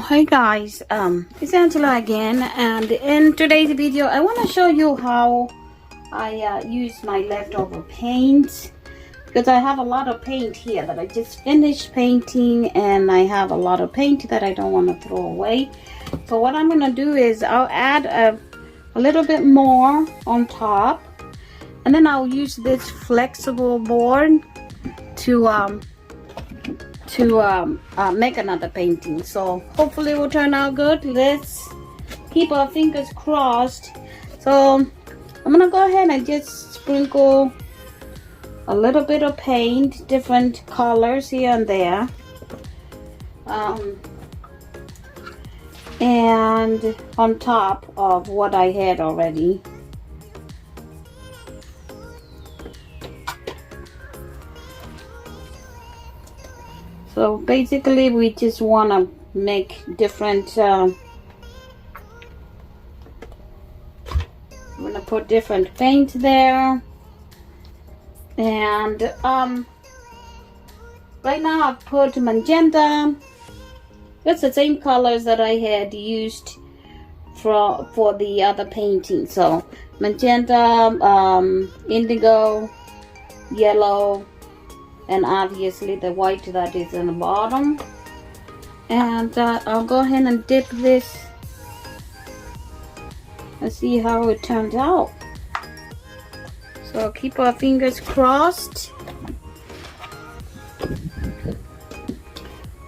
Hi guys, it's Angela again, and in today's video I want to show you how I use my leftover paint, because I have a lot of paint here that I just finished painting, and I have a lot of paint that I don't want to throw away. So what I'm going to do is I'll add a little bit more on top, and then I'll use this flexible board to make another painting. So hopefully it will turn out good. Let's keep our fingers crossed. So I'm gonna go ahead and just sprinkle a little bit of paint, different colors here and there, and on top of what I had already. So basically we just want to make different, I'm going to put different paint there. And right now I've put magenta. It's the same colors that I had used for the other painting. So magenta, indigo, yellow, and obviously the white that is in the bottom. And I'll go ahead and dip this and see how it turns out. So keep our fingers crossed.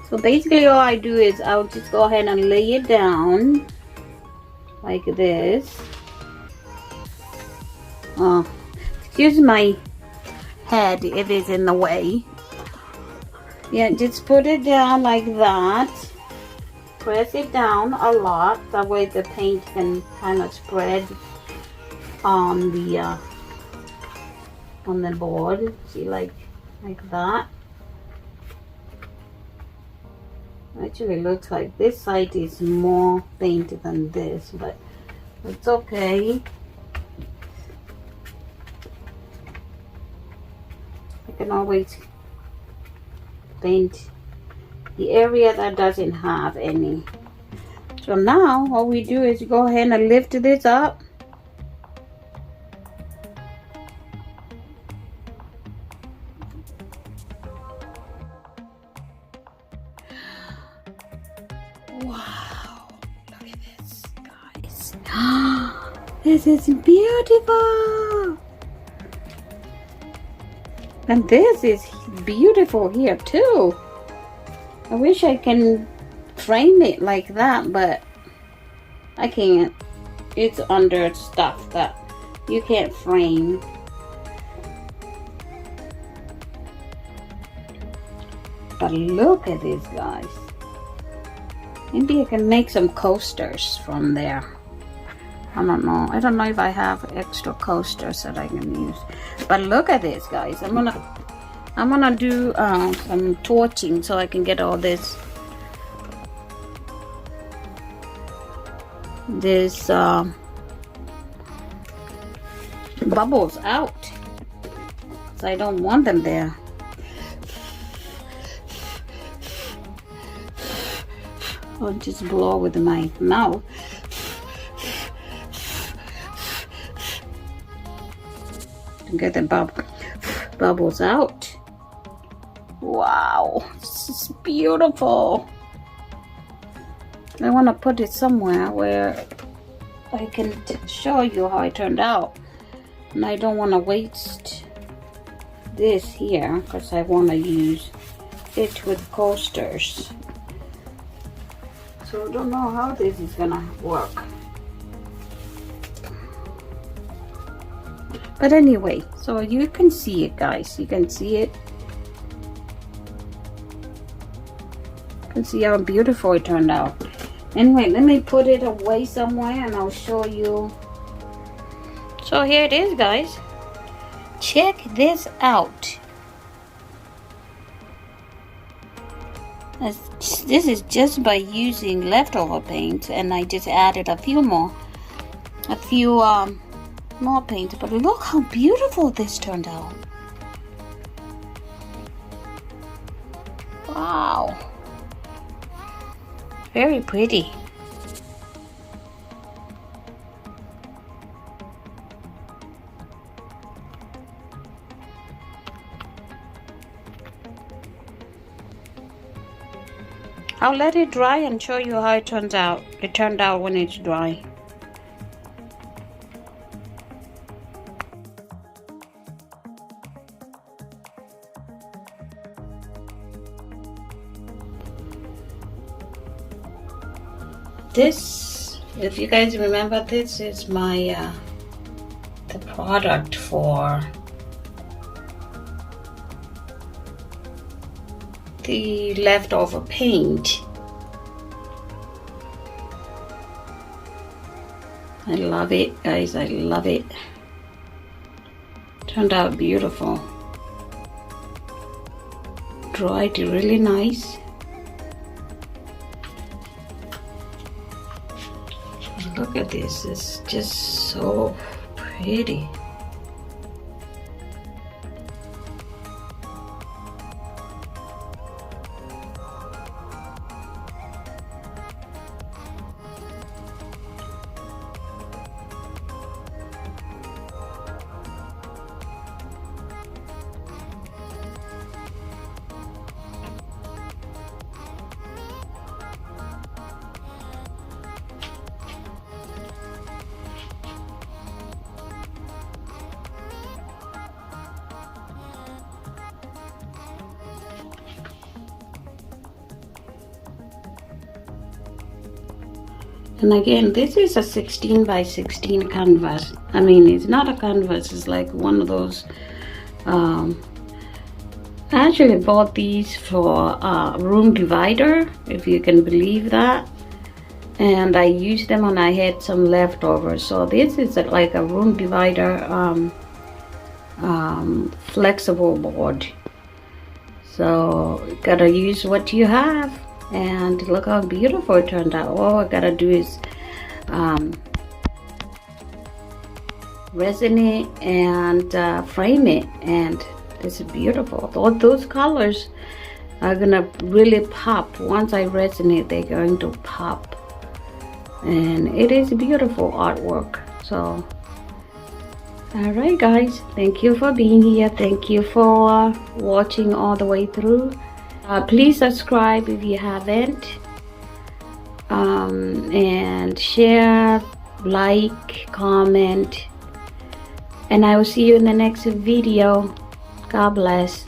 So basically all I do is I'll just go ahead and lay it down like this. Excuse my head, it is in the way. Yeah, just put it down like that. Press it down a lot, that way the paint can kind of spread on the board. See, like that. Actually looks like this side is more painted than this, but it's okay. I can always paint the area that doesn't have any. So now all we do is go ahead and lift this up. Wow, look at this, guys. This is beautiful. And this is beautiful here too. I wish I can frame it like that, but I can't. It's under stuff that you can't frame. But look at this, guys. Maybe I can make some coasters from there. I don't know. I don't know if I have extra coasters that I can use. But look at this, guys. I'm gonna do some torching so I can get all this bubbles out. So I don't want them there. I'll just blow with my mouth. To get the bubbles out. Wow, this is beautiful. I want to put it somewhere where I can show you how it turned out. And I don't want to waste this here because I want to use it with coasters. So I don't know how this is gonna work. But anyway, so you can see it, guys. You can see it. You can see how beautiful it turned out. Anyway, let me put it away somewhere and I'll show you. So here it is, guys. Check this out. This is just by using leftover paint, and I just added a few more paint, but look how beautiful this turned out. Wow. Very pretty. I'll let it dry and show you how it turns out. It turned out when it's dry. This, if you guys remember, this is my the product for the leftover paint. I love it, guys. I love it. Turned out beautiful. Dried really nice. Look at this. It's just so pretty. And again, this is a 16 by 16 canvas. I mean, it's not a canvas, it's like one of those. I actually bought these for a room divider, if you can believe that. And I used them when I had some leftovers. So this is like a room divider flexible board. So you gotta use what you have. And look how beautiful it turned out. All I gotta do is resin it and frame it, and this is beautiful. All those colors are gonna really pop. Once I resin it, they're going to pop, and it is beautiful artwork. So alright guys, thank you for being here. Thank you for watching all the way through. Please subscribe if you haven't, and share, like, comment, and I will see you in the next video. God bless.